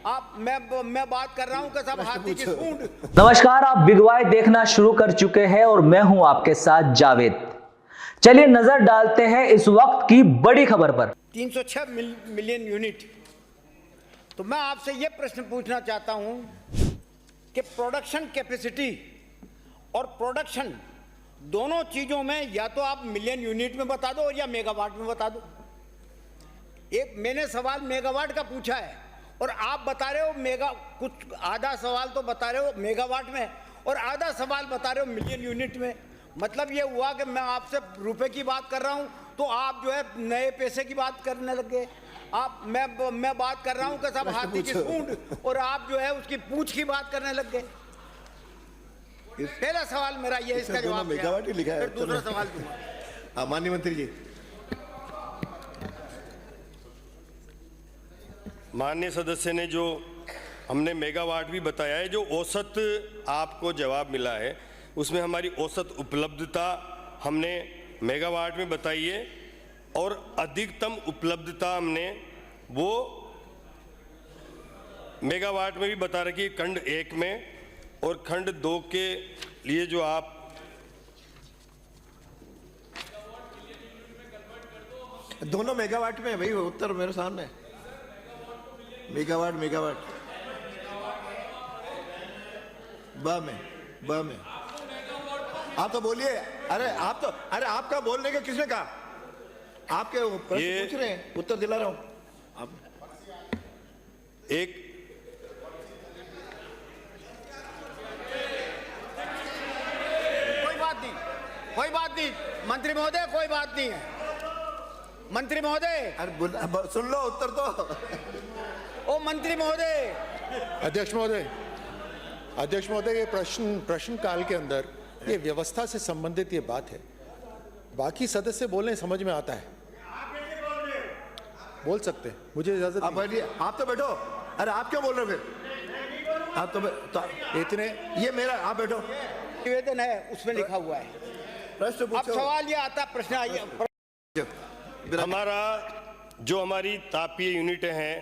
आप मैं बात कर रहा हूं कि सब हाथी की सूंड। नमस्कार, आप बिग वाई देखना शुरू कर चुके हैं और मैं हूं आपके साथ जावेद। चलिए नजर डालते हैं इस वक्त की बड़ी खबर पर। 306 मिलियन यूनिट। तो मैं आपसे यह प्रश्न पूछना चाहता हूं कि प्रोडक्शन कैपेसिटी और प्रोडक्शन दोनों चीजों में या तो आप मिलियन यूनिट में बता दो या मेगावाट में बता दो। एक मैंने सवाल मेगावाट का पूछा है और आप बता रहे हो मेगा, कुछ आधा सवाल तो बता रहे हो मेगावाट में और आधा सवाल बता रहे हो मिलियन यूनिट में। मतलब ये हुआ कि मैं आपसे रुपए की बात कर रहा हूं तो आप जो है नए पैसे की बात करने लगे। आप मैं बात कर रहा हूं कि सब हाथी की सूंड और आप जो है उसकी पूंछ की बात करने लग गए। पहला सवाल मेरा ये, इसका जवाब मेगावाट ही लिखा है। फिर दूसरा सवाल दूंगा। माननीय मंत्री जी। माननीय सदस्य ने जो हमने मेगावाट भी बताया है, जो औसत आपको जवाब मिला है उसमें हमारी औसत उपलब्धता हमने मेगावाट में बताई है और अधिकतम उपलब्धता हमने वो मेगावाट में भी बता रखी है खंड 1 में, और खंड 2 के लिए जो आप दोनों मेगावाट में है भाई, उत्तर मेरे सामने। मेगावाट ब में आप तो बोलिए। अरे आपका बोलने का किसने कहा? आपके प्रश्न पूछ रहे हैं, उत्तर दिला रहा हूं। आप एक कोई बात नहीं मंत्री महोदय, कोई बात नहीं है मंत्री महोदय। अरे सुन लो उत्तर तो। ओ मंत्री महोदय। अध्यक्ष महोदय, ये प्रश्न काल के अंदर ये व्यवस्था से संबंधित ये बात है। बाकी सदस्य बोलने समझ में आता है, बोल सकते हैं, मुझे इजाजत आप बैठिए। आप तो बैठो। अरे आप क्यों बोल रहे हो फिर? आप तो इतने ये मेरा, आप बैठो। निवेदन है उसमें लिखा हुआ है। प्रश्न अब पूछो। सवाल ये आता, प्रश्न आइए। हमारी तापीय यूनिटें हैं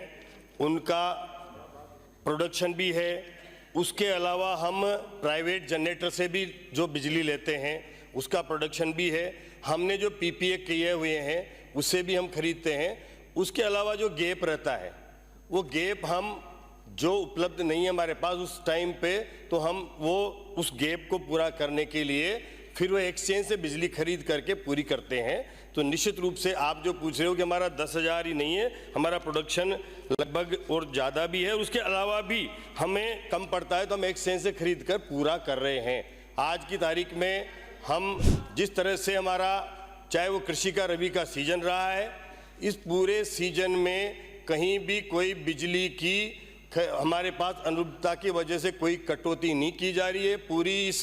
उनका प्रोडक्शन भी है, उसके अलावा हम प्राइवेट जनरेटर से भी जो बिजली लेते हैं उसका प्रोडक्शन भी है। हमने जो पीपीए किए हुए हैं उससे भी हम खरीदते हैं। उसके अलावा जो गैप रहता है वो गैप हम जो उपलब्ध नहीं है हमारे पास उस टाइम पे, तो हम वो उस गैप को पूरा करने के लिए फिर वो एक्सचेंज से बिजली खरीद करके पूरी करते हैं। तो निश्चित रूप से आप जो पूछ रहे हो कि हमारा 10,000 ही नहीं है, हमारा प्रोडक्शन लगभग और ज़्यादा भी है, उसके अलावा भी हमें कम पड़ता है तो हम एक्सचेंज से खरीद कर पूरा कर रहे हैं। आज की तारीख में हम जिस तरह से हमारा चाहे वो कृषि का रबी का सीजन रहा है, इस पूरे सीजन में कहीं भी कोई बिजली की हमारे पास अनुरूपता की वजह से कोई कटौती नहीं की जा रही है। पूरी इस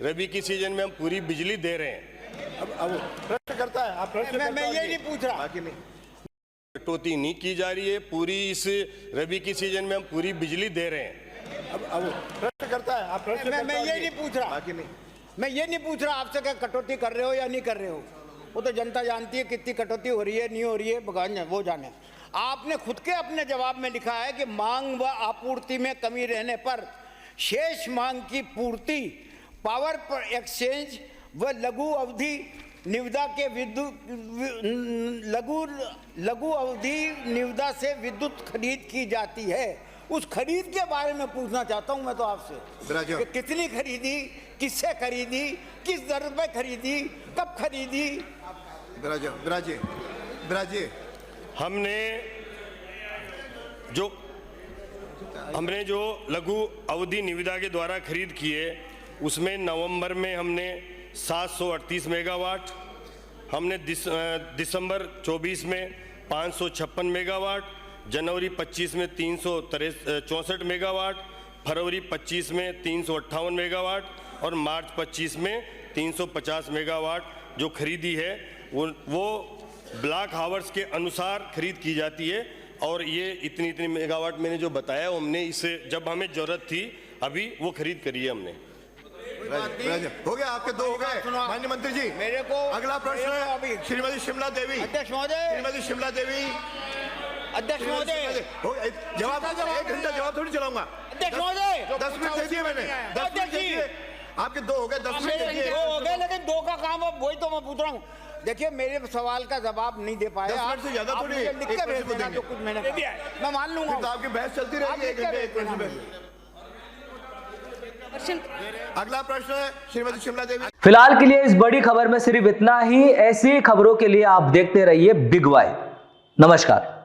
रबी की सीजन में हम पूरी बिजली दे रहे हैं। अब प्रश्न करता है, आप प्रश्न करता मैं ये नहीं पूछ रहा, बाकी नहीं। कटौती नहीं की जा रही है, पूरी इस रबी की सीजन में हम पूरी बिजली दे रहे हैं। अब प्रश्न करता है, आप प्रश्न करता मैं ये नहीं पूछ रहा, बाकी नहीं। मैं ये नहीं पूछ रहा आपसे कि कटौती कर रहे हो या नहीं कर रहे हो। वो तो जनता जानती है कितनी कटौती हो रही है, नहीं हो रही है, भगवान वो जाने। आपने खुद के अपने जवाब में लिखा है कि मांग व आपूर्ति में कमी रहने पर शेष मांग की पूर्ति पावर पर एक्सचेंज व लघु अवधि निविदा के लघु अवधि निविदा से विद्युत खरीद की जाती है। उस खरीद के बारे में पूछना चाहता हूं मैं तो आपसे कि कितनी खरीदी, किससे खरीदी, किस दर पे खरीदी, कब खरीदी। बिराजे हमने जो लघु अवधि निविदा के द्वारा खरीद किए उसमें नवंबर में हमने 738 मेगावाट, हमने दिसंबर 24 में 556 मेगावाट, जनवरी 25 में 364 मेगावाट, फरवरी 25 में 358 मेगावाट और मार्च 25 में 350 मेगावाट जो खरीदी है वो ब्लॉक हावर्स के अनुसार खरीद की जाती है। और ये इतनी मेगावाट मैंने जो बताया हमने इसे जब हमें जरूरत थी अभी वो खरीद करी है हमने। हो गया, आपके दो हो गए। माननीय मंत्री जी, मेरे को अगला प्रश्न है श्रीमती शिमला देवी। अध्यक्ष महोदय, श्रीमती शिमला देवी, अध्यक्ष महोदय, जवाब 1 घंटा जवाब थोड़ी चलाऊंगा। अध्यक्ष महोदय, 10 मिनट दे दिए मैंने, 10 मिनट दे दिए, आपके 2 हो गए, 10 मिनट दे दिए। 2 हो गए, लेकिन 2 का काम अब वही तो मैं पूछ रहा हूँ। देखिए मेरे सवाल का जवाब नहीं दे पाए 10 मिनट से ज्यादा आप थोड़ी मुझे एक लिख के प्रश्न भेज को देना देंगे। जो कुछ मैंने कहा, मैं मान लूंगा। फिर तो आपकी बहस चलती रहेगी 1 घंटे 1 प्रश्न पे। अगला प्रश्न है श्रीमती शिमला देवी। फिलहाल के लिए इस बड़ी खबर में सिर्फ इतना ही। ऐसी खबरों के लिए आप देखते रहिए बिग वाई। नमस्कार।